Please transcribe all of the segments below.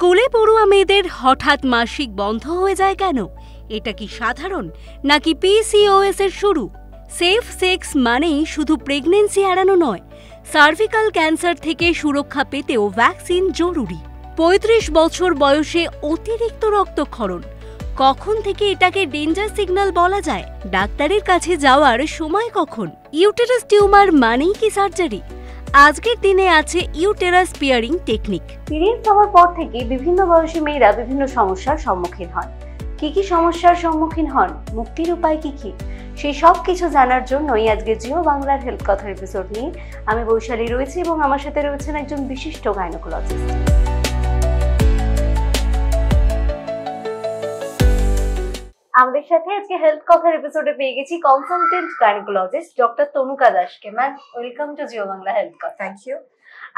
স্কুলে পড়ুয়া মেয়েদের হঠাৎ মাসিক বন্ধ হয়ে যায় কেন? এটা কি সাধারণ নাকি পিসিওএস এর শুরু? সেফ সেক্স মানেই শুধু প্রেগন্যান্সি এড়ানো নয়, সার্ভিক্যাল ক্যান্সার থেকে সুরক্ষা পেতেও ভ্যাকসিন জরুরি। ৩৫ বছর বয়সে অতিরিক্ত রক্তক্ষরণ, কখন থেকে এটাকে ডেঞ্জার সিগন্যাল বলা যায়? ডাক্তারের কাছে যাওয়ার সময় কখন? ইউটেরাস টিউমার মানেই কি সার্জারি? আজকের দিনে আছে ইউটেরাস পিয়ারিং টেকনিক। পিরিয়ডস হওয়ার পর থেকে বিভিন্ন বয়সী মেয়েরা বিভিন্ন সমস্যার সম্মুখীন হন। কি সমস্যার সম্মুখীন হন, মুক্তির উপায় কি সেই সব কিছু জানার জন্যই আজকে জিও বাংলার হেলথ কথার এপিসোড নিয়ে আমি বৈশালী রয়েছি এবং আমার সাথে রয়েছেন একজন বিশিষ্ট গাইনোকোলজিস্ট। আমাদের সাথে আজকে হেলথ কথার এপিসোডে পেয়ে গেছি কনসালটেন্ট গাইনোকোলজিস্ট ডক্টর তনুকা দাসকে। Ma'am, welcome to Jio Bangla health কথা। Thank you.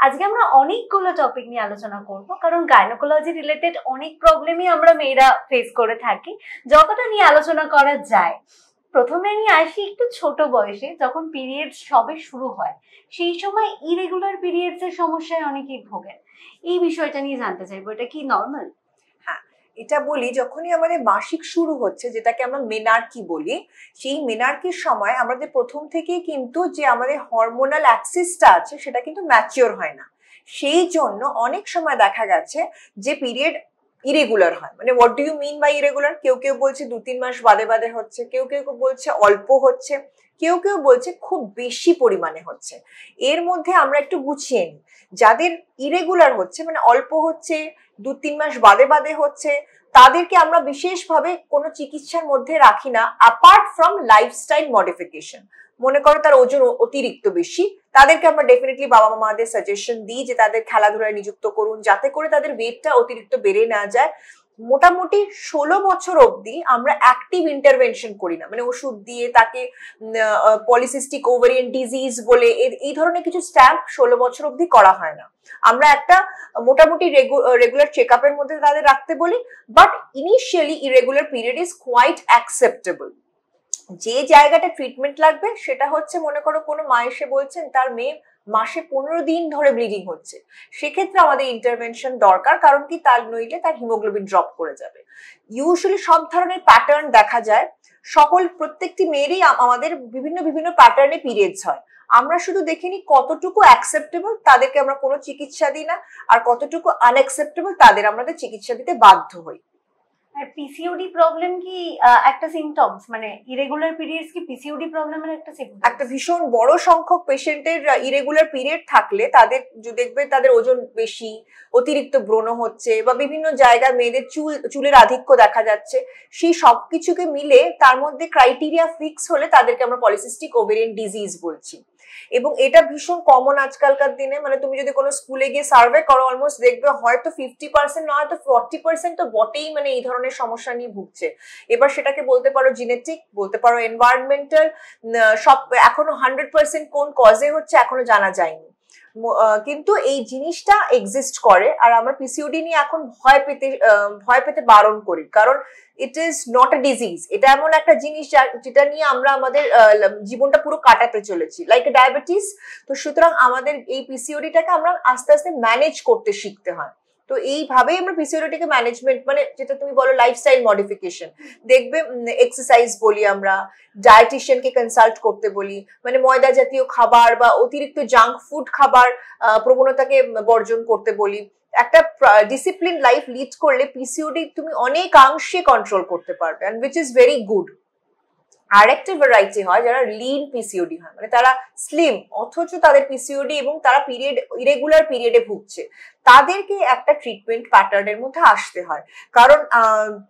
আজকে আমরা অনেকগুলো টপিক নিয়ে আলোচনা করব, কারণ গাইনোকোলজি রিলেটেড অনেক প্রবলেমই আমরা মেয়েরা ফেস করে থাকি, যতটা নিয়ে আলোচনা করা যায়। প্রথমে আমি আসি একটু ছোট বয়সে, যখন পিরিয়ডস সবে শুরু হয়, সেই সময় ইরেগুলার পিরিয়ডস এর সমস্যায় অনেকেই ভোগেন। এই বিষয়টা নিয়ে জানতে চাইবো, এটা কি নর্মাল? হ্যাঁ, এটা বলি, যখনই আমাদের মাসিক শুরু হচ্ছে, যেটাকে আমরা মেনার্কি বলি, সেই মেনার্কির সময় আমাদের প্রথম থেকেই কিন্তু যে আমাদের হরমোনাল অ্যাক্সিসটা আছে সেটা কিন্তু ম্যাচিওর হয় না। সেই জন্য অনেক সময় দেখা গেছে যে পিরিয়ড ইরেগুলার হয়। মানে what do you mean by irregular? কেউ কেউ বলছে 2-3 মাস বাদে বাদে হচ্ছে, কেউ কেউ বলছে অল্প হচ্ছে, কেউ কেউ বলছে খুব বেশি পরিমাণে হচ্ছে। এর মধ্যে আমরা একটু গুছিয়ে নিই। যাদের ইরেগুলার হচ্ছে, মানে অল্প হচ্ছে, 2-3 মাস বাদে বাদে হচ্ছে, তাদেরকে আমরা বিশেষভাবে কোনো চিকিৎসার মধ্যে রাখি না, অ্যাপার্ট ফ্রম লাইফস্টাইল মডিফিকেশন। মনে করো তার ওজন অতিরিক্ত বেশি, তাদেরকে আমরা ডেফিনেটলি বাবা মাদের সাজেশন দিই যে তাদের খেলাধুলায় নিযুক্ত করুন, যাতে করে তাদের ওয়েটটা অতিরিক্ত বেড়ে না যায়। মোটামুটি 16 বছর অবধি আমরা অ্যাক্টিভ ইন্টারভেনশন করি না, মানে ওষুধ দিয়ে তাকে পলিসিস্টিক ওভারিয়ান ডিজিজ বলে এই ধরনের কিছু স্ট্যাম্প 16 বছর অবধি করা হয় না। আমরা একটা মোটামুটি রেগুলার চেক আপের মধ্যে তাদের রাখতে বলি, but initially irregular period is quite acceptable. যে জায়গাটা ট্রিটমেন্ট লাগবে সেটা হচ্ছে, মনে করো কোনো মা এসে বলছেন তার মেয়ে মাসে 15 দিন ধরে ব্লিডিং হচ্ছে, সেক্ষেত্রে আমাদের ইন্টারভেনশন দরকার। কারণ কি, তার নইলে তার হিমোগ্লোবিন ড্রপ করে যাবে। ইউজুয়ালি সব ধরনের প্যাটার্ন দেখা যায়, প্রত্যেকটি মেয়েরই আমাদের বিভিন্ন বিভিন্ন প্যাটার্নে পিরিয়ডস হয়। আমরা শুধু দেখিনি কতটুকু অ্যাকসেপ্টেবল, তাদেরকে আমরা কোনো চিকিৎসা দিই না, আর কতটুকু আনঅ্যাকসেপ্টেবল তাদের আমাদের চিকিৎসা দিতে বাধ্য হই। আর পিসিওডি প্রবলেম কি একটা সিমটমস? মানে ইরেগুলার পিরিয়ডস কি পিসিওডি প্রবলেমের একটা সিমটম? একটা ভীষণ বড় সংখ্যক পেশেন্টের ইরেগুলার পিরিয়ড থাকলে তাদের দেখবে তাদের ওজন বেশি, অতিরিক্ত ব্রণ হচ্ছে, বা বিভিন্ন জায়গায় মেয়েদের চুলের আধিক্য দেখা যাচ্ছে। সেই সবকিছুকে মিলে তার মধ্যে ক্রাইটেরিয়া ফিক্স হলে তাদেরকে আমরা পলিসিস্টিক ওভারিয়ান ডিজিজ বলছি। এবং এটা ভীষণ কমন আজকালকার দিনে। মানে তুমি যদি কোনো স্কুলে গিয়ে সার্ভে করো, অলমোস্ট দেখবে হয়তো 50% না হয়তো 40% তো বটেই মানে এই ধরনের সমস্যা নিয়ে ভুগছে। এবার সেটাকে বলতে পারো জেনেটিক, বলতে পারো এনভায়রনমেন্টাল, সব এখনো 100% কোন কজে হচ্ছে এখনো জানা যায়নি। কিন্তু এই জিনিসটা এক্সিস্ট করে, আর আমরা পিসিওডি নিয়ে এখন ভয় পেতে বারণ করি, কারণ it is not a disease. এটা এমন একটা জিনিস যেটা নিয়ে আমরা আমাদের জীবনটা পুরো কাটাতে চলেছি, লাইক এ ডায়াবেটিস। তো সুতরাং আমাদের এই পিসিওডিটাকে আমরা আস্তে আস্তে ম্যানেজ করতে শিখতে হয়। তো এইভাবেই আমরা পিসিওডিটাকে ম্যানেজমেন্ট, মানে যেটা তুমি বলো লাইফস্টাইল মডিফিকেশন, দেখবে এক্সারসাইজ বলি আমরা, ডায়েটিশিয়ানকে কনসাল্ট করতে বলি, মানে ময়দা জাতীয় খাবার বা অতিরিক্ত জাঙ্ক ফুড খাবার প্রবণতাকে বর্জন করতে বলি। একটা ডিসিপ্লিন লাইফ লিড করলে পিসিওডি তুমি অনেকাংশে কন্ট্রোল করতে পারবে, and which is very good. আরেকটা ভ্যারাইটি হয় যারা লিন পিসিওডি হয়, মানে তারা স্লিম অথচ তাদের পিসিওডি এবং তারা ইরেগুলার পিরিয়ডে ভুগছে। তাদেরকে একটা ট্রিটমেন্ট প্যাটার্নের মধ্যে আসতে হয়, কারণ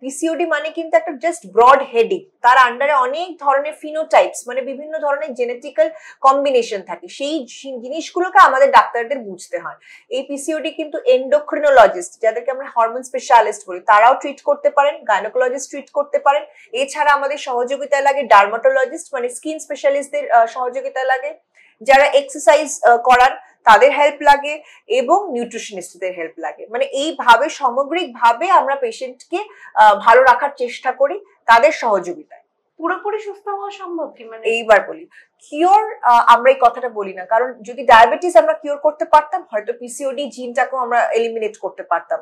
পিসিওডি মানে কিন্তু একটা জাস্ট ব্রড হেডিং, তার আন্ডারে অনেক ধরনের ফিনোটাইপস, মানে বিভিন্ন ধরনের জেনেটিক্যাল কম্বিনেশন থাকে। সেই জিনিসগুলোকে আমাদের ডাক্তারদের বুঝতে হয়। এই পিসিওডি কিন্তু এন্ডোক্রিনোলজিস্ট, যাদেরকে আমরা হরমোন স্পেশালিস্ট বলি, তারাও ট্রিট করতে পারেন, গাইনোকোলজিস্ট ট্রিট করতে পারেন। এছাড়া আমাদের সহযোগিতায় লাগে ডার্মাটোলজিস্ট, মানে স্কিন স্পেশালিস্টদের সহযোগিতায় লাগে, যারা এক্সারসাইজ করার তাদের হেল্প লাগে, এবং নিউট্রিশনিস্টদের হেল্প লাগে। মানে এইভাবে সামগ্রিকভাবে আমরা পেশেন্টকে ভালো রাখার চেষ্টা করি তাদের সহযোগিতায়। পুরোপুরি সুস্থ হওয়া সম্ভব কি? মানে এইবার বলি, কিওর আমরা এই কথাটা বলি না, কারণ যদি ডায়াবেটিস আমরা কিওর করতে পারতাম হয়তো পিসিওডি জিনটাকেও আমরা এলিমিনেট করতে পারতাম।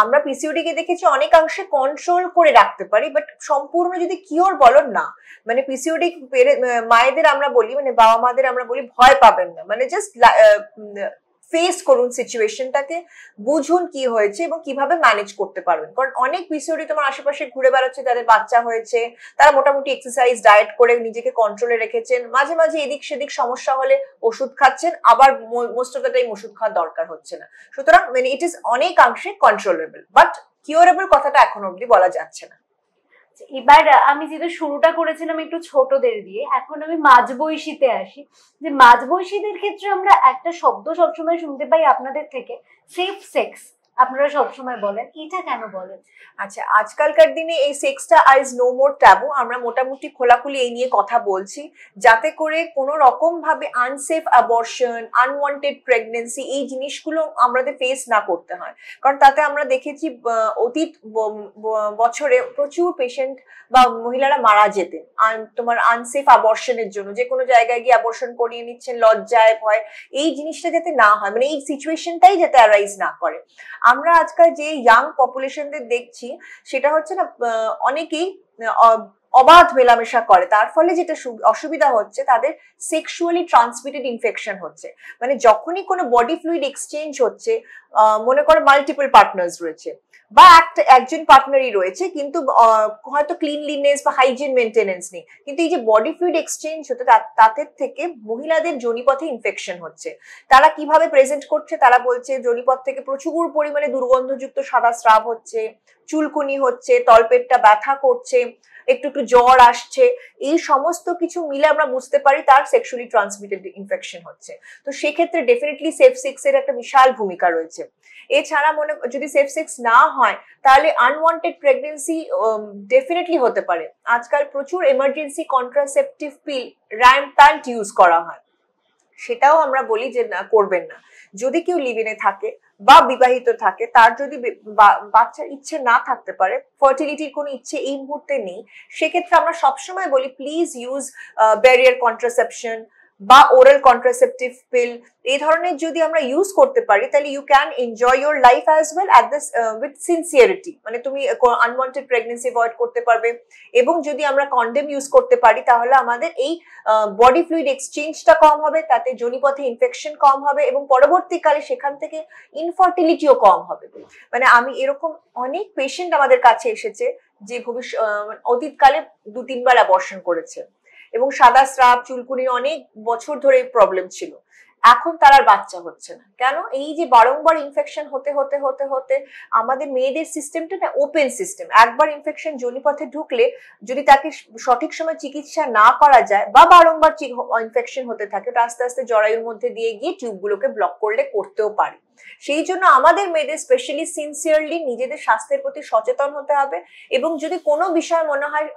আমরা পিসিওডি কে দেখেছি অনেকাংশে কন্ট্রোল করে রাখতে পারি, বাট সম্পূর্ণ যদি কিওর বলো না। মানে পিসিওডি মায়েদের আমরা বলি, মানে বাবা মাদের আমরা বলি ভয় পাবেন না, মানে জাস্ট ফেস করুন সিচুয়েশনটাকে, বুঝুন কি হয়েছে এবং কিভাবে ম্যানেজ করতে পারবেন। কারণ অনেক পিসিওডি তোমার আশেপাশে ঘুরে বেড়াচ্ছে, তাদের বাচ্চা হয়েছে, তারা মোটামুটি এক্সারসাইজ ডায়েট করে নিজেকে কন্ট্রোলে রেখেছেন, মাঝে মাঝে এদিক সেদিক সমস্যা হলে ওষুধ খাচ্ছেন, আবার মোস্ট অফ দ্য টাইম ওষুধ খাওয়ার দরকার হচ্ছে না। সুতরাং মানে ইট ইজ অনেকাংশে কন্ট্রোলেবল, বাট কিওরেবল কথাটা এখন অব্দি বলা যাচ্ছে না। এবার আমি যেটা শুরুটা করেছিলাম একটু ছোটদের দিয়ে, এখন আমি মাঝবয়সীতে আসি। যে মাঝবয়সীদের ক্ষেত্রে আমরা একটা শব্দ সবসময় শুনতে পাই আপনাদের থেকে, সেফ সেক্স। আপনারা সবসময় বলেন, এটা কেন বলেন? আচ্ছা, আজকালকার দিনে এই সেক্সটা আইজ নো মোর ট্যাবু, আমরা মোটামুটি খোলাখুলি এই নিয়ে কথা বলছি, যাতে করে কোনো রকম ভাবে আনসেফ অ্যাবর্শন, আনওয়ান্টেড প্রেগনেন্সি এই জিনিসগুলো আমাদের ফেস না করতে হয়। কারণ তাতে আমরা দেখেছি অতীত বছরে প্রচুর পেশেন্ট বা মহিলারা মারা যেতেন তোমার আনসেফ অ্যাবর্শনের জন্য, যে কোনো জায়গায় গিয়ে অ্যাবর্শন করিয়ে নিচ্ছেন লজ্জায় ভয়, এই জিনিসটা যাতে না হয়, মানে এই সিচুয়েশনটাই যাতে অ্যারাইজ না করে। আমরা আজকাল যে ইয়াং পপুলেশনদের দেখছি সেটা হচ্ছে না, অনেকেই অবাধ মেলামেশা করে, তার ফলে যেটা অসুবিধা হচ্ছে তাদের সেক্সুয়ালি ট্রান্সমিটেড ইনফেকশন হচ্ছে। মানে যখনই কোনো বডি ফ্লুইড এক্সচেঞ্জ হচ্ছে, মনে করো মাল্টিপল পার্টনার্স রয়েছে বা একজন পার্টনারই রয়েছে, কিন্তু হয়তো ক্লিনলিনেস বা হাইজিন মেনটেনেন্স নেই, কিন্তু এই যে বডি ফ্লুইড এক্সচেঞ্জ হতে তাদের থেকে মহিলাদের যোনিপথে ইনফেকশন হচ্ছে। তারা কিভাবে প্রেজেন্ট করছে, তারা বলছে যোনিপথ থেকে প্রচুর পরিমাণে দুর্গন্ধযুক্ত সাদা স্রাব হচ্ছে, চুলকুনি হচ্ছে, তলপেটটা ব্যথা করছে, একটু একটু জ্বর আসছে, এই সমস্ত কিছু মিলে আমরা বুঝতে পারি তার সেক্সুয়ালি ট্রান্সমিটেড ইনফেকশন হচ্ছে। তো সেক্ষেত্রে ডেফিনেটলি সেফ সেক্সের একটা বিশাল ভূমিকা রয়েছে। এছাড়া যদি সেফ সেক্স না হয় তাহলে আনওয়ান্টেড প্রেগনেন্সি ডেফিনেটলি হতে পারে। আজকাল প্রচুর এমার্জেন্সি কন্ট্রাসেপটিভ পিল র্যাম্প্যান্ট ইউজ করা হয়, সেটাও আমরা বলি যে না, করবেন না। যদি কেউ লিভ-ইনে থাকে বা বিবাহিত থাকে, তার যদি বাচ্চার ইচ্ছে না থাকতে পারে, ফার্টিলিটির কোনো ইচ্ছে এই মুহূর্তে নেই, সেক্ষেত্রে আমরা সবসময় বলি প্লিজ ইউজ ব্যারিয়ার কন্ট্রাসেপশন বা ওরাল কন্ট্রাসেপটিভ পিল। এই ধরনের যদি আমরা ইউজ করতে পারি তাহলে you can enjoy your life as well at this with sincerity, মানে তুমি আনওয়ান্টেড প্রেগনেন্সি অ্যাভয়েড করতে পারবে। এবং যদি আমরা কন্ডোম ইউজ করতে পারি তাহলে আমাদের এই বডি ফ্লুইড এক্সচেঞ্জটা কম হবে, তাতে যোনিপথে ইনফেকশন কম হবে এবং পরবর্তীকালে সেখান থেকে ইনফার্টিলিটিও কম হবে। মানে আমি এরকম অনেক পেশেন্ট আমাদের কাছে এসেছে যে অতীতকালে 2-3 বার অ্যাবর্শন করেছে এবং সাদা স্রাব চুলকুনির অনেক বছর ধরে প্রবলেম ছিল, এখন তার আর বাচ্চা হচ্ছে না। কেন? এই যে বারংবার ইনফেকশন হতে হতে হতে হতে আমাদের মেয়েদের সিস্টেমটা না ওপেন সিস্টেম। একবার ইনফেকশন যোনিপথে ঢুকলে যদি তাকে সঠিক সময় চিকিৎসা না করা যায় বা বারংবার ইনফেকশন হতে থাকে, আস্তে আস্তে জরায়ুর মধ্যে দিয়ে গিয়ে টিউবগুলোকে ব্লক করতেও পারে। সেই জন্য আমাদের মেয়েদের স্পেশালি সিনসিয়ারলি নিজেদের স্বাস্থ্যের প্রতি সচেতন হতে হবে এবং যদি কোনো বিষয় মনে হয়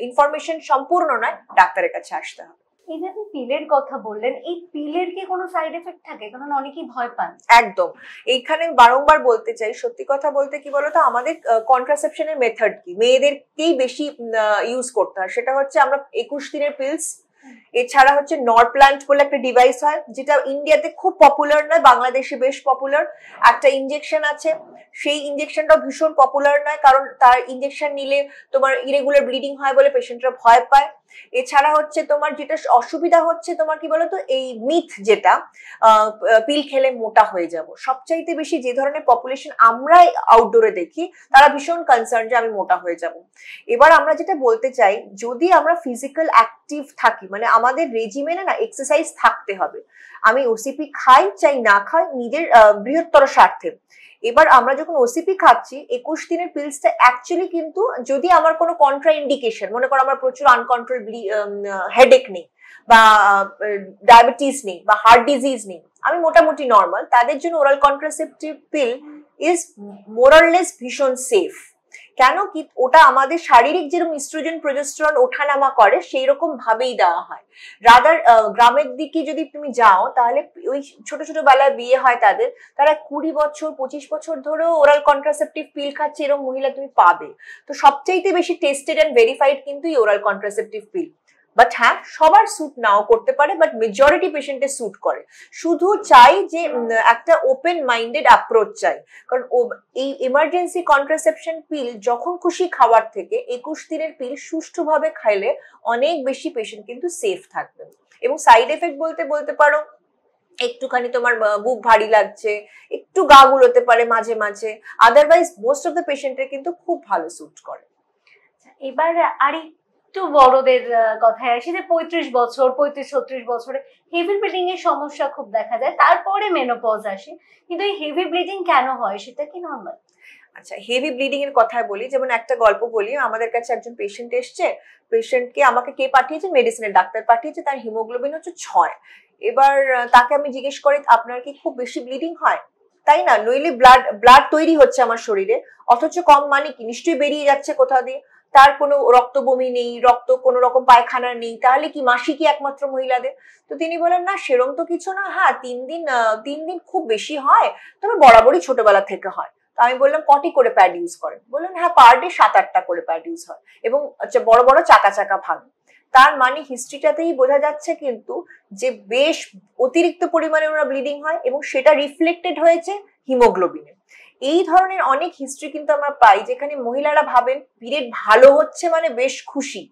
ইনফরমেশন সম্পূর্ণ নয়, ডাক্তারের কাছে আসতে হবে। এই যে আপনি পিলের কথা বললেন, এই পিলের কি কোনো সাইড এফেক্ট থাকে? কারণ অনেকেই ভয় পান। একদম, এইখানে বারংবার বলতে চাই, সত্যি কথা বলতে কি বলতো, আমাদের কন্ট্রাসেপশনের মেথড কি মেয়েদেরকেই বেশি ইউজ করতে হয়, সেটা হচ্ছে আমরা 21 দিনের পিলস, এছাড়া হচ্ছে নরপ্ল্যান্ট বলে একটা ডিভাইস হয় যেটা ইন্ডিয়াতে খুব পপুলার নয়, বাংলাদেশে বেশ পপুলার। একটা ইনজেকশন আছে, সেই ইনজেকশনটাও ভীষণ পপুলার নয়, কারণ তার ইনজেকশন নিলে তোমার ইরেগুলার ব্লিডিং হয় বলে পেশেন্টরা ভয় পায়। এছাড়া হচ্ছে তোমার যেটা অসুবিধা হচ্ছে তোমার কি বলতো, এই মিথ যেটা পিল খেলে মোটা হয়ে যাব, সবচাইতে বেশি যে ধরনের পপুলেশন আমরা আউটডোরে দেখি তারা ভীষণ কনসার্ন যে আমি মোটা হয়ে যাব। এবার আমরা যেটা বলতে চাই, যদি আমরা ফিজিক্যাল অ্যাক্টিভ থাকি, মানে আমাদের রেজিমেনে না এক্সারসাইজ থাকতে হবে। আমি ওসিপি খাই চাই না খাই নিজের বৃহত্তর স্বার্থে। এবার আমরা যখন ওসিপি খাচ্ছি 21 দিনের পিলসটা অ্যাকচুয়ালি কিন্তু যদি আমার কোনো কন্ট্রা ইন্ডিকেশন, মনে করো আমার প্রচুর আনকন্ট্রোল হেডেক নেই বা ডায়াবেটিস নেই বা হার্ট ডিজিজ নেই, আমি মোটামুটি নর্মাল, তাদের জন্য oral contraceptive pin is more or less ভীষণ সেফ। কেন কি ওটা আমাদের শারীরিক যেরকম ইস্ট্রোজেন প্রোজেস্টেরন ওঠানামা করে সেই রকম ভাবেই দেওয়া হয়। রাদার গ্রামের দিকে যদি তুমি যাও তাহলে ওই ছোট ছোট বেলায় বিয়ে হয় তাদের, তারা 20 বছর 25 বছর ধরেও ওরাল কন্ট্রাসেপটিভ পিল খাচ্ছে এরকম মহিলা তুমি পাবে। তো সবচাইতে বেশি টেস্টেড এন্ড ভেরিফাইড কিন্তু এই ওরাল কন্ট্রাসেপটিভ পিল। বাট হ্যাঁ, সবার স্যুট নাও করতে পারে, বাট মেজরিটি পেশেন্টের স্যুট করে। শুধু চাই যে একটা ওপেন মাইন্ডেড অ্যাপ্রোচ চাই, কারণ এই ইমার্জেন্সি কন্ট্রাসেপশন পিল যখন খুশি খাওয়ার থেকে 21 দিনের পিল সুষ্ঠুভাবে খাইলে অনেক বেশি পেশেন্ট কিন্তু সেফ থাকবে। এবং সাইড এফেক্ট বলতে পারো একটুখানি তোমার বুক ভারী লাগছে, একটু গা গুলোতে পারে মাঝে মাঝে, আদারওয়াইজ মোস্ট অফ দ্য পেশেন্টের কিন্তু খুব ভালো স্যুট করে। এবার একটু বড়দের কথায় আসি, যে 35 বছর 35-36 বছরে হেভি ব্লিডিং এর সমস্যা খুব দেখা যায়, তারপরে মেনোপজ আসে, কিন্তু এই হেভি ব্লিডিং কেন হয় সেটা কি নরমাল? আচ্ছা, হেভি ব্লিডিং এর কথা বলি, যেমন একটা গল্প বলি। আমাদের কাছে একজন পেশেন্ট এসছে, পেশেন্টকে আমাকে কে পাঠিয়েছে, মেডিসিনের ডাক্তার পাঠিয়েছে, তার হিমোগ্লোবিন হচ্ছে 6। এবার তাকে আমি জিজ্ঞেস করি আপনার কি খুব বেশি ব্লিডিং হয়, তাই না, নইলে ব্লাড তৈরি হচ্ছে আমার শরীরে, অথচ কম মানে কি নিশ্চয়ই বেরিয়ে যাচ্ছে কোথাও দিয়ে, তার কোনো রক্ত বমি নেই, রক্ত কোনো রকম পায়খানা নেই, তাহলে কি মাসিকই একমাত্র মহিলাদের? তো তিনি বলেন না সেরম তো কিছু না, হ্যাঁ 3 দিন খুব বেশি হয়, তবে বরাবরই ছোটবেলা থেকে হয়। তো আমি বললাম কটি করে প্যাড ইউজ করেন? বললেন হ্যাঁ পার ডে 7-8টা করে প্যাড ইউজ হয়, এবং বড় বড় চাকা ভাগ। তার মানে হিস্ট্রিটাতেই বোঝা যাচ্ছে কিন্তু যে বেশ অতিরিক্ত পরিমাণে ওনার ব্লিডিং হয়, এবং সেটা রিফ্লেক্টেড হয়েছে হিমোগ্লোবিনে। এই ধরনের অনেক হিস্ট্রি কিন্তু আমরা পাই, যেখানে মহিলারা ভাবেন পিরিয়ড ভালো হচ্ছে মানে বেশ খুশি।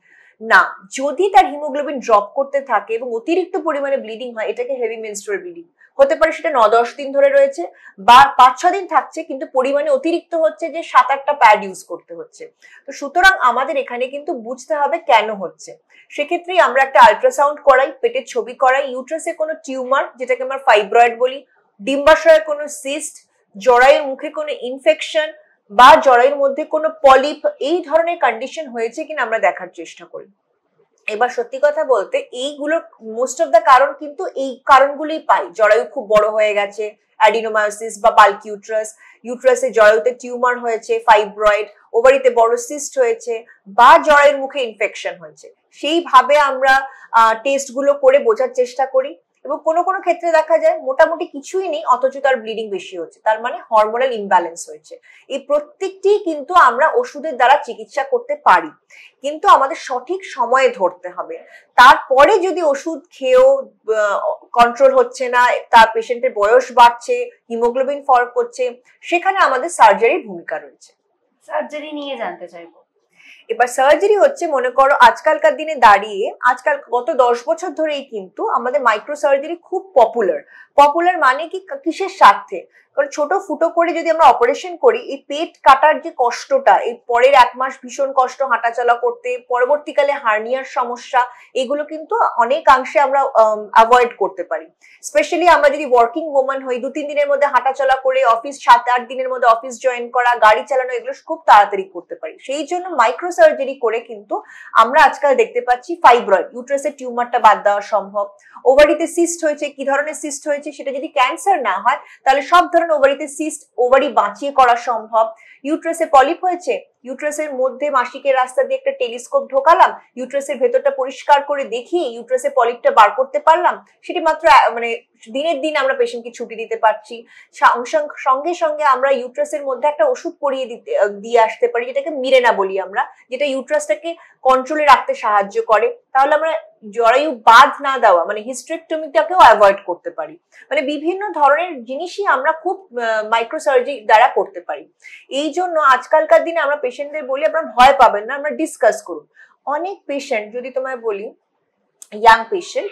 না, যদি তার হিমোগ্লোবিন ড্রপ করতে থাকে এবং অতিরিক্ত পরিমাণে ব্লিডিং হয়, এটাকে হেভি মেনস্ট্রুয়াল ব্লিডিং হতে পারে। সেটা 9-10 দিন ধরে রয়েছে, বা 5-6 দিন থাকছে, কিন্তু পরিমাণে অতিরিক্ত হচ্ছে যে 7-8টা প্যাড ইউজ করতে হচ্ছে। তো সুতরাং আমাদের এখানে কিন্তু বুঝতে হবে কেন হচ্ছে। সেক্ষেত্রেই আমরা একটা আল্ট্রাসাউন্ড করাই, পেটের ছবি করাই, ইউট্রাসে কোনো টিউমার, যেটাকে আমরা ফাইব্রয়েড বলি, ডিম্বাশয়ে কোনো সিস্ট, জরায়ুর মুখে কোনো ইনফেকশন, বা জরায়ুর মধ্যে কোনো পলিপ, এই ধরনের কন্ডিশন হয়েছে কিনা আমরা দেখার চেষ্টা করি। এবার সত্যি কথা বলতে এইগুলোর মোস্ট অফ দ্য কারণ কিন্তু এই কারণগুলোই পাই। জরায়ু খুব বড় হয়ে গেছে, অ্যাডিনোমায়োসিস বা বাল্কি ইউট্রাস, ইউট্রাসে জরায়ুতে টিউমার হয়েছে, ফাইব্রয়েড, ওভারিতে বড় সিস্ট হয়েছে, বা জরায়ুর মুখে ইনফেকশন হয়েছে। সেইভাবে আমরা টেস্টগুলো করে বোঝার চেষ্টা করি, এবং কোনো কোনো ক্ষেত্রে দেখা যায় মোটামুটি কিছুই নেই অথচ তার ব্লিডিং বেশি হচ্ছে, তার মানে হরমোনাল ইমব্যালেন্স হয়েছে। এই প্রত্যেকটি কিন্তু আমরা ওষুধের দ্বারা চিকিৎসা করতে পারি, কিন্তু আমাদের সঠিক সময়ে ধরতে হবে। তারপরে যদি ওষুধ খেয়েও কন্ট্রোল হচ্ছে না, তার পেশেন্টের বয়স বাড়ছে, হিমোগ্লোবিন ফল করছে, সেখানে আমাদের সার্জারির ভূমিকা রয়েছে। সার্জারি নিয়ে জানতে চাইবো। এবার সার্জারি হচ্ছে, মনে করো আজকালকার দিনে দাঁড়িয়ে, আজকাল গত 10 বছর ধরেই কিন্তু আমাদের মাইক্রো সার্জারি খুব পপুলার মানে কি কিসের স্বার্থে? কারণ ছোট ফুটো করে যদি আমরা অপারেশন করি, এই পেট কাটার যে কষ্টটা, এই পরের 1 মাস ভীষণ কষ্ট হাঁটাচলা করতে, পরবর্তীকালে হার্নিয়ার সমস্যা, এগুলো কিন্তু অনেকাংশে আমরা অ্যাভয়েড করতে পারি। স্পেশালি আমরা যদি ওয়ার্কিং ওম্যান হই, 2-3 দিনের মধ্যে হাঁটাচলা করে অফিস, 7-8 দিনের মধ্যে অফিস জয়েন করা, গাড়ি চালানো, এগুলো খুব তাড়াতাড়ি করতে পারি। সেই জন্য মাইক্রো সার্জারি করে কিন্তু আমরা আজকাল দেখতে পাচ্ছি ফাইব্রয়েড, ইউট্রাসের টিউমারটা বাদ দেওয়া সম্ভব। ওভারিতে সিস্ট হয়েছে, কি ধরনের সিস্ট হয়েছে, সেটা যদি ক্যান্সার না হয় তাহলে সব ধরনের ওভারিতে সিস্ট, ওভারি বাঁচিয়ে করা সম্ভব। ইউট্রাসে পলিপ হয়েছে, ইউট্রাসের মধ্যে মাসিকের রাস্তা দিয়ে একটা টেলিস্কোপ ঢোকালাম, ইউট্রাসের ভেতরটা পরিষ্কার করে দেখিয়ে ইউট্রাসে পলিপটা বার করতে পারলাম, সেটি মাত্র মানে দিনের দিন আমরা পেশেন্টকে ছুটি দিতে পারছি। সঙ্গে সঙ্গে আমরা ইউট্রাসের মধ্যে একটা ওষুধ পরিয়ে দিয়ে আসতে পারি, যেটাকে মিরেনা বলি আমরা, যেটা ইউট্রাসটাকে কন্ট্রোলে রাখতে সাহায্য করে। তাহলে আমরা জরায়ু বাদ না দেওয়া, মানে হিস্টেরেক্টমিটাকেও অ্যাভয়েড করতে পারি। মানে বিভিন্ন ধরনের জিনিসই আমরা খুব মাইক্রো সার্জারি দ্বারা করতে পারি। এই জন্য আজকালকার দিনে আমরা পেশেন্টদের বলি আপনারা ভয় পাবেন না, আমরা ডিসকাস করুন। অনেক পেশেন্ট, যদি তোমায় বলি, ইয়াং পেশেন্ট,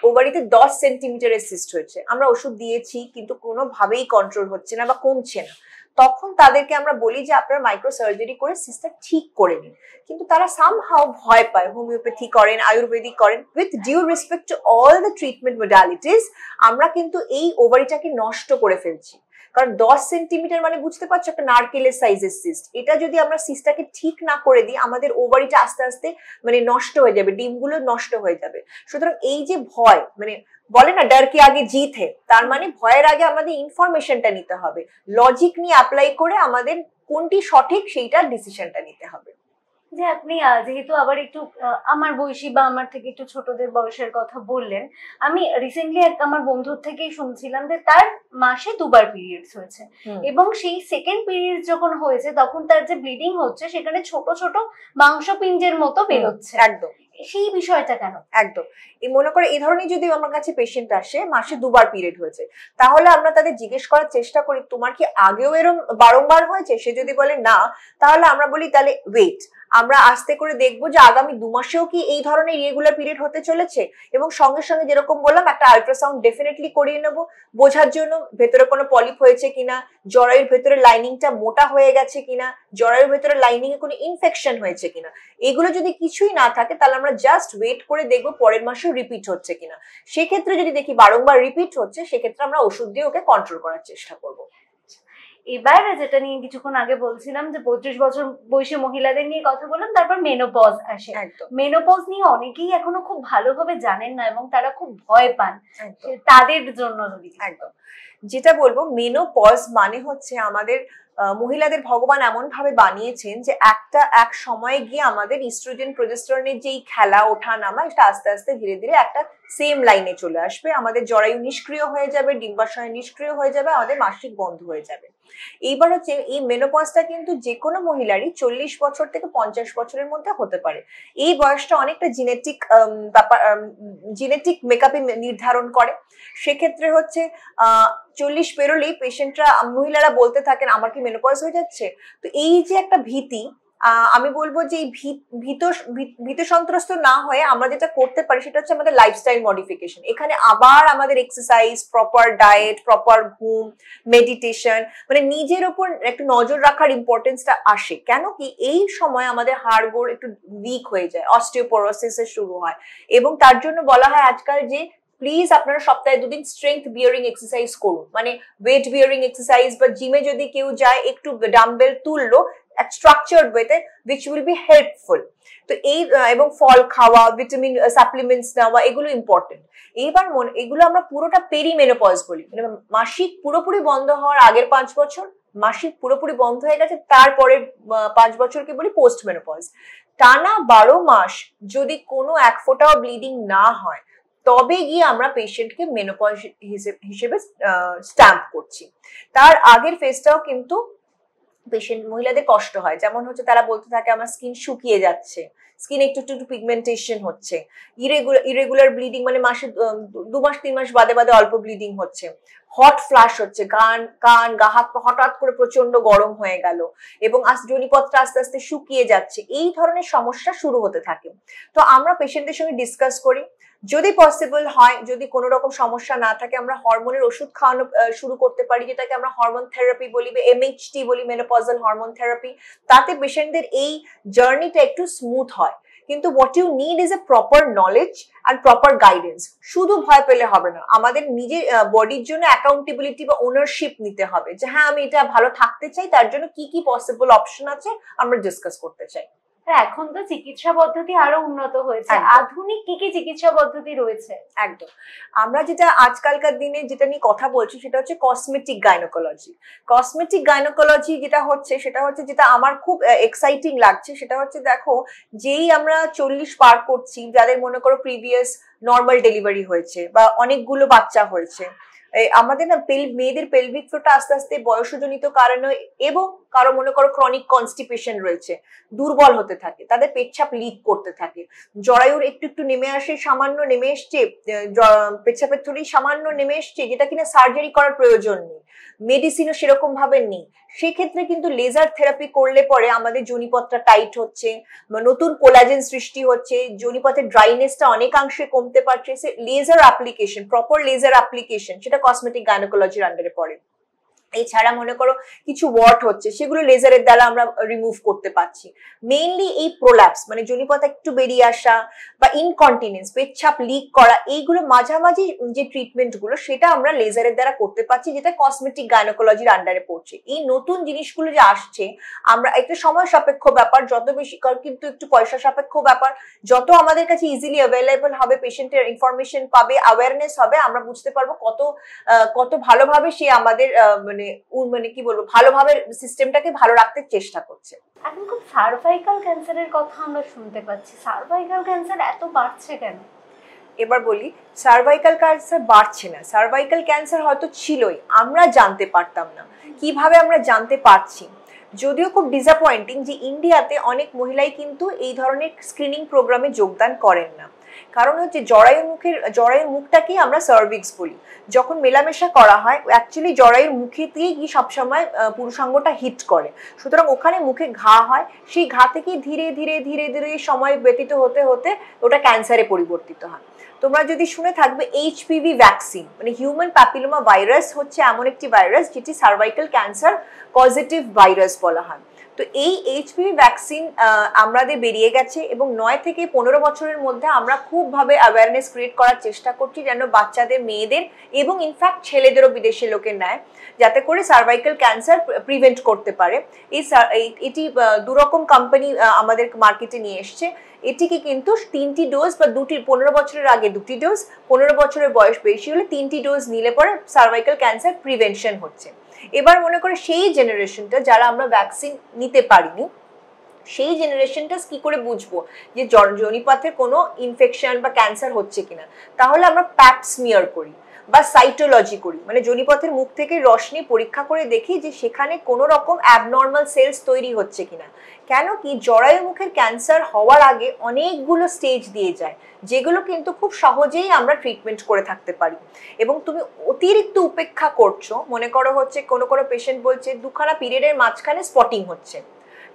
ওভারিতে 10 সেন্টিমিটারের সিস্ট হয়েছে, আমরা ওষুধ দিয়েছি কিন্তু কোনোভাবেই কন্ট্রোল হচ্ছে না বা কমছে না, তখন তাদেরকে আমরা বলি যে আপনারা মাইক্রো সার্জারি করে সিস্টটা ঠিক করে নিন। কিন্তু তারা সামহাউ ভয় পায়, হোমিওপ্যাথি করেন, আয়ুর্বেদিক করেন। With due respect to all the treatment modalities, আমরা কিন্তু এই ওভারিটাকে নষ্ট করে ফেলছি। কারণ 10 সেন্টিমিটার মানে বুঝতে পারছো একটা নারকেলের সাইজের সিস্ট। এটা যদি আমরা সিস্টটাকে ঠিক না করে দিই, আমাদের ওভারিটা আস্তে আস্তে মানে নষ্ট হয়ে যাবে, ডিমগুলো নষ্ট হয়ে যাবে। সুতরাং এই যে ভয়, মানে বলে না ডর কে আগে জিত হে, তার মানে ভয়ের আগে আমাদের ইনফরমেশনটা নিতে হবে, লজিক নিয়ে অ্যাপ্লাই করে আমাদের কোনটি সঠিক সেইটা ডিসিশনটা নিতে হবে। যে আপনি যেহেতু আবার একটু আমার বয়সী বা আমার থেকে একটু ছোটদের বয়সের কথা বললেন, আমি রিসেন্টলি আমার বন্ধুর থেকেই শুনছিলাম যে তার মাসে 2বার পিরিয়ডস হয়েছে এবং সেই সেকেন্ড পিরিয়ড যখন হয়েছে তখন তার যে ব্লিডিং হচ্ছে সেখানে ছোট ছোট মাংসপিণ্ডের মতো বেরোচ্ছে। একদম সেই বিষয়টা কেন? একদম এই মনে করে এই ধরনের যদি আমার কাছে পেশেন্ট আসে মাসে 2বার পিরিয়ড হয়েছে, তাহলে আমরা তাদের জিজ্ঞেস করার চেষ্টা করি তোমার কি আগেও এরকম বারংবার হয়েছে? সে যদি বলে না, তাহলে আমরা বলি তাহলে ওয়েট, আমরা আস্তে করে দেখবো যে আগামী 2 মাসেও কি এই ধরনের ইরেগুলার পিরিয়ড হতে চলেছে, এবং সঙ্গে সঙ্গে যেরকম বললাম একটা আল্ট্রাসাউন্ড ডেফিনেটলি করিয়ে নেবো বোঝার জন্য ভেতরে কোনো পলিপ হয়েছে কিনা, জরায়ুর ভেতরে লাইনিংটা মোটা হয়ে গেছে কিনা, জরায়ুর ভেতরে লাইনিং এ কোনো ইনফেকশন হয়েছে কিনা। এগুলো যদি কিছুই না থাকে তাহলে আমরা জাস্ট ওয়েট করে দেখবো পরের মাসেও রিপিট হচ্ছে কিনা। সেক্ষেত্রে যদি দেখি বারংবার রিপিট হচ্ছে, সেক্ষেত্রে আমরা ওষুধ দিয়ে ওকে কন্ট্রোল করার চেষ্টা করবো। এবার যেটা নিয়ে কিছুক্ষণ আগে বলছিলাম যে 35 বছর বয়সী মহিলাদের নিয়ে কথা বললাম, তারপর মেনোপজ আসে। মেনোপজ নিয়ে অনেকেই এখনো খুব ভালোভাবে জানেন না এবং তারা খুব ভয় পান, তাদের জন্য যদি একদম যেটা বলবো, মেনোপজ মানে হচ্ছে আমাদের মহিলাদের ভগবান এমন ভাবে বানিয়েছেন যে এক সময়ে গিয়ে আমাদের ইস্ট্রোজেন প্রোজেস্টেরনের যেই খেলা ওঠা নামা, এটা আস্তে আস্তে ধীরে ধীরে একটা সেম লাইনে চলে আসবে, আমাদের জরায়ু নিষ্ক্রিয় হয়ে যাবে, ডিম্বাশয় নিষ্ক্রিয় হয়ে যাবে, আমাদের মাসিক বন্ধ হয়ে যাবে। এইবার হচ্ছে এই মেনোপজটা কিন্তু যে কোনো মহিলারই 40 বছর থেকে 50 বছরের মধ্যে হতে পারে। এই বয়সটা অনেকটা জিনেটিক মেকআপে নির্ধারণ করে। সেক্ষেত্রে হচ্ছে 40 পেরোলেই পেশেন্টরা, মহিলারা বলতে থাকেন আমার কি মেনোপজ হয়ে যাচ্ছে। তো এই যে একটা ভীতি, আমি বলবো যে এই ভীত সন্ত্রস্ত না হয়ে আমরা যেটা করতে পারি সেটা হচ্ছে আমাদের লাইফস্টাইল মডিফিকেশন। এখানে আবার আমাদের এক্সারসাইজ, প্রপার ডায়েট, প্রপার ঘুম, মেডিটেশন, মানে নিজের উপর একটু নজর রাখার ইম্পর্টেন্সটা আসে। কেন কি এই সময় আমাদের হাড়গোড় একটু উইক হয়ে যায়, অস্টিওপোরোসিস শুরু হয়, এবং তার জন্য বলা হয় আজকাল যে প্লিজ আপনারা সপ্তাহে 2 দিন স্ট্রেংথ বিয়ারিং এক্সারসাইজ করুন, মানে ওয়েট বিয়ারিং এক্সারসাইজ, বা জিমে যদি কেউ যায় একটু ডাম্বেল তুললো স্ট্রাকচার্ড ওয়েতে, which will be helpful। তো এই এবং ফল খাওয়া, ভিটামিন সাপ্লিমেন্টস নেওয়া, এগুলো ইম্পর্টেন্ট। এইবার এগুলো আমরা পুরোটা পেরিমেনোপজ বলি, মানে মাসিক পুরোপুরি বন্ধ হওয়ার আগের 5 বছর, মাসিক পুরোপুরি বন্ধ হয়ে গেছে তারপরে 5 বছরকে বলি পোস্ট মেনোপজ। টানা 12 মাস যদি কোনো এক ফোঁটাও ব্লিডিং না হয় তবে গিয়ে আমরা পেশেন্টকে মেনোপজ হিসেবে স্ট্যাম্প করছি। তার আগের ফেজটাও কিন্তু পেশেন্ট মহিলাদের কষ্ট হয়, যেমন হচ্ছে তারা বলতে থাকে আমার স্কিন শুকিয়ে যাচ্ছে, স্কিন একটু একটু পিগমেন্টেশন হচ্ছে, ইরেগুলার ব্লিডিং, মানে মাসে 2 মাস 3 মাস বাদে বাদে অল্প ব্লিডিং হচ্ছে, হট ফ্লাশ হচ্ছে, কান গা হাত হঠাৎ করে প্রচন্ড গরম হয়ে গেল, এবং যোনিপথটা আস্তে আস্তে শুকিয়ে যাচ্ছে, এই ধরনের সমস্যা শুরু হতে থাকে। তো আমরা পেশেন্টদের সঙ্গে ডিসকাস করি, যদি পসিবল হয়, যদি কোনো রকম সমস্যা না থাকে, আমরা হরমোনের ওষুধ খাওয়ানো শুরু করতে পারি, যেটাকে আমরা হরমোন থেরাপি বলি বা MHT বলি, মেনোপজাল হরমোন থেরাপি। তাতে পেশেন্টদের এই জার্নিটা একটু স্মুথ হয়। কিন্তু what you need is a proper knowledge and proper guidance. শুধু ভয় পেলে হবে না, আমাদের নিজের বডির জন্য অ্যাকাউন্টেবিলিটি বা ওনারশিপ নিতে হবে, যে হ্যাঁ আমি এটা ভালো থাকতে চাই, তার জন্য কি কি পসিবল অপশন আছে আমরা ডিসকাস করতে চাই। এখন তো চিকিৎসা পদ্ধতি আরো উন্নত হয়েছে, আধুনিক কি কি চিকিৎসা পদ্ধতি রয়েছে? একদম, আমরা যেটা আজকালকার দিনে যেটা নিয়ে কথা বলছি সেটা হচ্ছে কসমেটিক গাইনোকোলজি। কসমেটিক গাইনোকোলজি যেটা হচ্ছে যেটা আমার খুব এক্সাইটিং লাগছে, সেটা হচ্ছে দেখো যেই আমরা 40 পার করছি, যাদের মনে করো প্রিভিয়াস নর্মাল ডেলিভারি হয়েছে বা অনেকগুলো বাচ্চা হয়েছে, আমাদের না মেয়েদের পেলভিক ফ্লোরটা আস্তে আস্তে বয়সজনিত কারণে এবং কারো মনে করো ক্রনিক কনস্টিপেশন রয়েছে, দুর্বল হতে থাকে, তাদের পেচ্ছাপ লিক করতে থাকে, জরায়ুর একটু একটু নেমে আসে, সামান্য নেমে এসছে, পেচ্ছাপের থলি সামান্য নেমে এসছে, যেটা কিনা সার্জারি করার প্রয়োজন নেই, মেডিসিনও সেরকম ভাবে নেই। সেক্ষেত্রে কিন্তু লেজার থেরাপি করলে পরে আমাদের যোনিপথটা টাইট হচ্ছে, নতুন কোলাজেন সৃষ্টি হচ্ছে, যোনিপথের ড্রাইনেসটা অনেকাংশে কমতে পারছে। Laser application, proper laser application, সেটা কসমেটিক গাইনোকোলজির আন্ডারে পড়ে। এছাড়া মনে করো কিছু ওয়াট হচ্ছে, সেগুলো লেজারের দ্বারা আমরা রিমুভ করতে পারছি। মেইনলি এই প্রোল্যাপস মানে যোনিপথ একটু বেরিয়ে আসা বা ইনকন্টিনেন্স, পেচ্ছাপ লিক করা, এইগুলো মাঝামাঝি যে ট্রিটমেন্ট গুলো সেটা আমরা লেজারের দ্বারা করতে পারছি, যেটা কসমেটিক গাইনোকোলজির আন্ডারে পড়ছে। এই নতুন জিনিসগুলো যে আসছে, আমরা একটা সময় সাপেক্ষ ব্যাপার, যত বেশি কিন্তু একটু পয়সা সাপেক্ষ ব্যাপার, যত আমাদের কাছে ইজিলি অ্যাভেলেবল হবে, পেশেন্টের ইনফরমেশন পাবে, অ্যাওয়ারনেস হবে, আমরা বুঝতে পারবো কত ভালোভাবে সে আমাদের মানে মানে কি বলবো, ভালোভাবে সিস্টেমটাকে ভালো রাখতে চেষ্টা করছে। এখন খুব সার্ভাইকাল ক্যান্সারের কথা আমরা শুনতে পাচ্ছি, সার্ভাইকাল ক্যান্সার এত বাড়ছে কেন? এবার বলি, সার্ভাইকাল ক্যান্সার বাড়ছে না, সার্ভাইকাল ক্যান্সার হয়তো ছিলই, আমরা জানতে পারতাম না। কিভাবে আমরা জানতে পারছি? যদিও খুব ডিসঅ্যাপয়েন্টিং যে ইন্ডিয়াতে অনেক মহিলাই কিন্তু এই ধরনের স্ক্রিনিং প্রোগ্রামে যোগদান করেন না। কারণ হচ্ছে জরায়ুর মুখটাকেই আমরা সার্ভিক্স বলি। যখন মেলামেশা করা হয় অ্যাকচুয়ালি জরায়ুর মুখে দিয়েই কি সবসময় পুরুষাঙ্গটা হিট করে, সুতরাং ওখানে মুখে ঘা হয়, সেই ঘা থেকে ধীরে ধীরে ধীরে ধীরে সময় ব্যতীত হতে হতে ওটা ক্যান্সারে পরিবর্তিত হয়। তোমরা যদি শুনে থাকবে এইচপিভি ভ্যাকসিন, মানে হিউম্যান প্যাপিলোমা ভাইরাস হচ্ছে এমন একটি ভাইরাস যেটি সার্ভাইকাল ক্যান্সার পজিটিভ ভাইরাস বলা হয়। তো এই এইচপিভি ভ্যাকসিন আমাদের বেরিয়ে গেছে এবং 9 থেকে 15 বছরের মধ্যে আমরা খুবভাবে অ্যাওয়ারনেস ক্রিয়েট করার চেষ্টা করছি, যেন বাচ্চাদের, মেয়েদের এবং ইনফ্যাক্ট ছেলেদেরও বিদেশি লোকের নেয়, যাতে করে সার্ভাইকাল ক্যান্সার প্রিভেন্ট করতে পারে। এটি দুরকম কোম্পানি আমাদের মার্কেটে নিয়ে এসছে। এটিকে কিন্তু 3টি ডোজ বা 15 বছরের আগে 2টি ডোজ, 15 বছরের বয়স বেশি হলে 3টি ডোজ নিলে পরে সার্ভাইকাল ক্যান্সার প্রিভেনশন হচ্ছে। এবার মনে করে সেই জেনারেশনটা যারা আমরা ভ্যাকসিন নিতে পারিনি, সেই জেনারেশনটা কি করে বুঝবো যে যোনিপথের কোনো ইনফেকশন বা ক্যান্সার হচ্ছে কিনা? তাহলে আমরা প্যাপ স্মিয়ার করি বা সাইটোলজি করি, মানে যোনিপথের মুখ থেকে রশ্মি পরীক্ষা করে দেখি যে সেখানে কোনো রকম অ্যাবনর্মাল সেলস তৈরি হচ্ছে কিনা। কেন কি জরায়ু মুখের ক্যান্সার হওয়ার আগে অনেকগুলো স্টেজ দিয়ে যায়, যেগুলো কিন্তু খুব সহজেই আমরা ট্রিটমেন্ট করে থাকতে পারি। এবং তুমি অতিরিক্ত উপেক্ষা করছো, মনে করো হচ্ছে কোনো পেশেন্ট বলছে 2খানা পিরিয়ডের মাঝখানে স্পটিং হচ্ছে,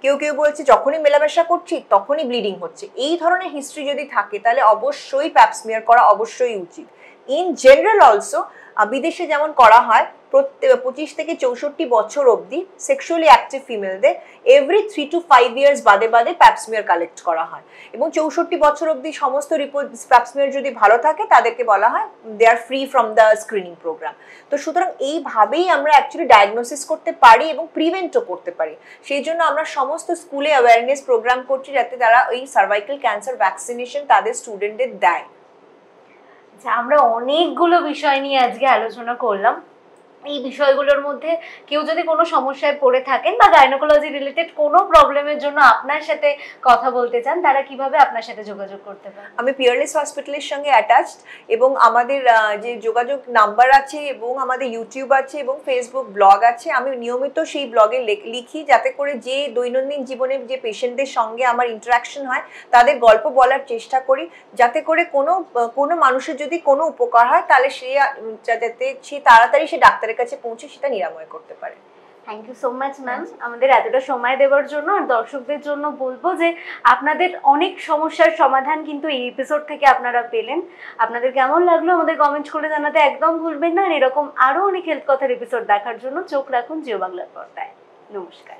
কেউ কেউ বলছে যখনই মেলামেশা করছি তখনই ব্লিডিং হচ্ছে। এই ধরনের হিস্ট্রি যদি থাকে তাহলে অবশ্যই প্যাপ স্মিয়ার করা অবশ্যই উচিত। ইন জেনারেল অলসো বিদেশে যেমন করা হয়, প্রত্যেক 25 থেকে 64 বছর অবধি সেক্সুয়ালি অ্যাক্টিভ ফিমেলদের এভরি 3 to 5 ইয়ার্স বাদে বাদে প্যাপ স্মিয়ার কালেক্ট করা হয় এবং 64 বছর অবধি সমস্ত রিপোর্ট প্যাপ স্মিয়ার যদি ভালো থাকে তাদেরকে বলা হয় they are free from the screening programme. তো সুতরাং এইভাবেই আমরা অ্যাকচুয়ালি ডায়াগনোসিস করতে পারি এবং প্রিভেন্টও করতে পারি। সেই জন্য আমরা সমস্ত স্কুলে অ্যাওয়ারনেস প্রোগ্রাম করছি যাতে তারা এই সার্ভাইকাল ক্যান্সার ভ্যাকসিনেশন তাদের স্টুডেন্টদের দেয়। আমরা অনেকগুলো বিষয় নিয়ে আজকে আলোচনা করলাম। এই বিষয়গুলোর মধ্যে কেউ যদি কোনো সমস্যায় পড়ে থাকেন বা গাইনোকোলজি রিলেটেড কোনো প্রবলেমের জন্য আপনার সাথে কথা বলতে চান, তারা কিভাবে আপনার সাথে যোগাযোগ করতে পারে? আমি পিয়ারলেস হসপিটালের সঙ্গে অ্যাটাচড এবং আমাদের যে যোগাযোগ নাম্বার আছে এবং আমাদের ইউটিউব আছে এবং ফেসবুক ব্লগ আছে। আমি নিয়মিত সেই ব্লগে লিখি যাতে করে যে দৈনন্দিন জীবনে যে পেশেন্টদের সঙ্গে আমার ইন্টারাকশন হয় তাদের গল্প বলার চেষ্টা করি, যাতে করে কোনো মানুষের যদি কোনো উপকার হয় তাহলে যাতে সে তাড়াতাড়ি সে ডাক্তারের কাছে পৌঁছে সেটা নিরাময় করতে পারে। Thank you so much ma'am আমাদের এতটা সময় দেওয়ার জন্য। আর দর্শকদের জন্য বলবো যে আপনাদের অনেক সমস্যার সমাধান কিন্তু এই এপিসোড থেকে আপনারা পেলেন। আপনাদের কেমন লাগলো আমাদের কমেন্ট করে জানাতে একদম ভুলবেন না। আর এরকম আরো অনেক হেলথ কথার এপিসোড দেখার জন্য চোখ রাখুন জিও বাংলার পর্দায়। নমস্কার।